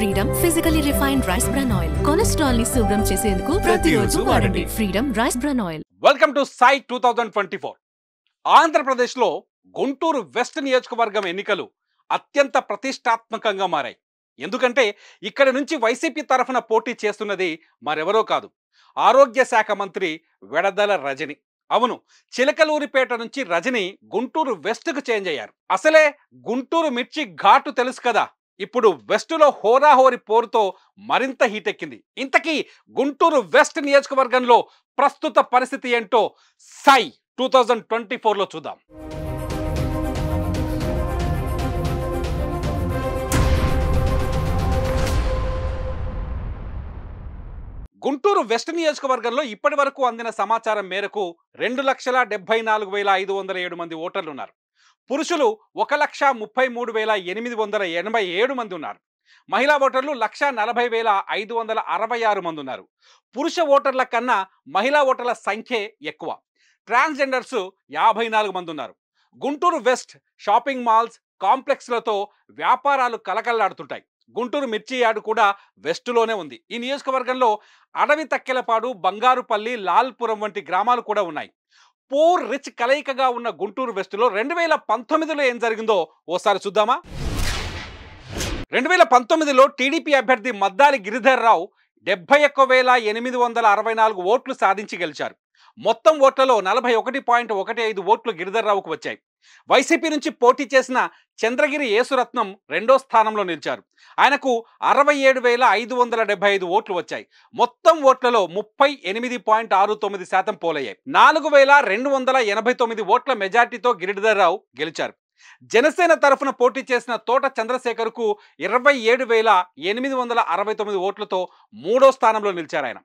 Freedom physically refined rice bran oil cholesterol ని శుభ్రం చేసేందుకు ప్రతిరోజు వాడండి freedom rice bran oil. Welcome to సై 2024. ఆంధ్రప్రదేశ్లో గుంటూరు వెస్ట్ నియోజకవర్గం ఎన్నికలు అత్యంత ప్రతిష్టాత్మకంగా మారాయి. ఎందుకంటే ఇక్కడ నుంచి వైసీపీ తరఫున పోటీ చేస్తున్నది మరెవరో కాదు, ఆరోగ్య శాఖ మంత్రి వెడదల రజని. అవును, చిలకలూరిపేట నుంచి రజని గుంటూరు వెస్ట్కు చేంజ్ అయ్యారు. అసలే గుంటూరు మిర్చి ఘాటు తెలుసు కదా, ఇప్పుడు వెస్టులో హోరాహోరి పోరుతో మరింత హీట్ ఎక్కింది. ఇంతకీ గుంటూరు వెస్ట్ నియోజకవర్గంలో ప్రస్తుత పరిస్థితి ఏంటో సై 2024లో చూద్దాం. గుంటూరు వెస్ట్ నియోజకవర్గంలో ఇప్పటి వరకు అందిన సమాచారం మేరకు 2,74,507 మంది ఓటర్లు ఉన్నారు. పురుషులు 1,33,887 మంది ఉన్నారు. మహిళా ఓటర్లు 1,40,566 మంది ఉన్నారు. పురుష ఓటర్ల కన్నా మహిళా ఓటర్ల సంఖ్య ఎక్కువ. ట్రాన్స్జెండర్స్ 54 మంది ఉన్నారు. గుంటూరు వెస్ట్ షాపింగ్ మాల్స్, కాంప్లెక్స్లతో వ్యాపారాలు కలకల్లాడుతుంటాయి. గుంటూరు మిర్చి యార్డు కూడా వెస్టులోనే ఉంది. ఈ నియోజకవర్గంలో అడవి తక్కెలపాడు, బంగారుపల్లి, లాల్పురం వంటి గ్రామాలు కూడా ఉన్నాయి. పూర్ రిచ్ కలయికగా ఉన్న గుంటూరు వెస్టులో 2019లో ఏం జరిగిందో ఓసారి చూద్దామా. 2019లో టీడీపీ అభ్యర్థి మద్దాలి గిరిధర్ రావు 71,864 ఓట్లు సాధించి గెలిచారు. మొత్తం ఓట్లలో 41.15 ఓట్లు గిరిధర్ రావుకు వచ్చాయి. వైసీపీ నుంచి పోటీ చేసిన చంద్రగిరి యేసురత్నం రెండో స్థానంలో నిలిచారు. ఆయనకు 67,575 ఓట్లు వచ్చాయి. మొత్తం ఓట్లలో 38.69% పోలయ్యాయి. 4,289 ఓట్ల మెజార్టీతో గిరిధర్ రావు గెలిచారు. జనసేన తరఫున పోటీ చేసిన తోట చంద్రశేఖర్కు 27,869 ఓట్లతో మూడో స్థానంలో నిలిచారు ఆయన.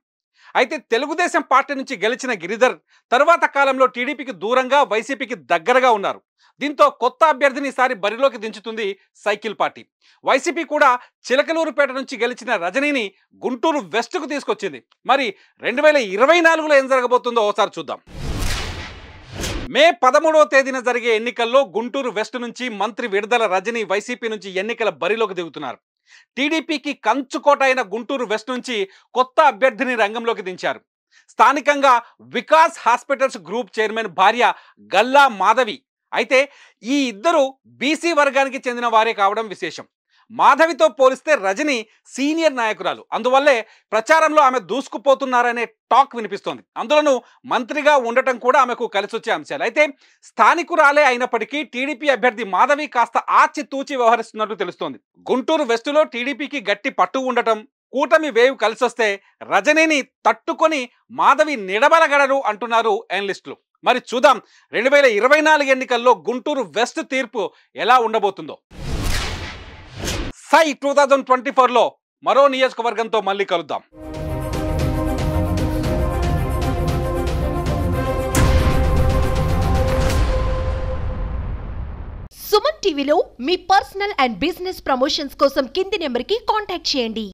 అయితే తెలుగుదేశం పార్టీ నుంచి గెలిచిన గిరిధర్ తరువాత కాలంలో టీడీపీకి దూరంగా వైసీపీకి దగ్గరగా ఉన్నారు. దీంతో కొత్త అభ్యర్థిని ఈసారి బరిలోకి దించుతుంది సైకిల్ పార్టీ. వైసీపీ కూడా చిలకలూరుపేట నుంచి గెలిచిన రజనీని గుంటూరు వెస్ట్కు తీసుకొచ్చింది. మరి 2024లో ఏం జరగబోతుందో ఒకసారి చూద్దాం. మే 13వ తేదీన జరిగే ఎన్నికల్లో గుంటూరు వెస్ట్ నుంచి మంత్రి విడదల రజని వైసీపీ నుంచి ఎన్నికల బరిలోకి దిగుతున్నారు. టీడీపీకి కంచుకోట అయిన గుంటూరు వెస్ట్ నుంచి కొత్త అభ్యర్థిని రంగంలోకి దించారు. స్థానికంగా వికాస్ హాస్పిటల్స్ గ్రూప్ చైర్మన్ భార్య గల్లా మాధవి. అయితే ఈ ఇద్దరు బీసీ వర్గానికి చెందిన వారే కావడం విశేషం. మాధవితో పోలిస్తే రజని సీనియర్ నాయకురాలు, అందువల్లే ప్రచారంలో ఆమె దూసుకుపోతున్నారనే టాక్ వినిపిస్తోంది. అందులోనూ మంత్రిగా ఉండటం కూడా ఆమెకు కలిసొచ్చే అంశాలు. అయితే స్థానికురాలే అయినప్పటికీ టీడీపీ అభ్యర్థి మాధవి కాస్త ఆచితూచి వ్యవహరిస్తున్నట్టు తెలుస్తోంది. గుంటూరు వెస్టులో టీడీపీకి గట్టి పట్టు ఉండటం, కూటమి వేవ్ కలిసొస్తే రజనీని తట్టుకొని మాధవి నిడబలగడరు అంటున్నారు అనలిస్టులు. మరి చూద్దాం 2024 ఎన్నికల్లో గుంటూరు వెస్ట్ తీర్పు ఎలా ఉండబోతుందో. సై 2024లో మరో నియోజకవర్గంతో మళ్ళీ కలుద్దాం. సుమన్ టీవీలో మీ పర్సనల్ అండ్ బిజినెస్ ప్రమోషన్స్ కోసం కింది నెంబర్కి కాంటాక్ట్ చేయండి.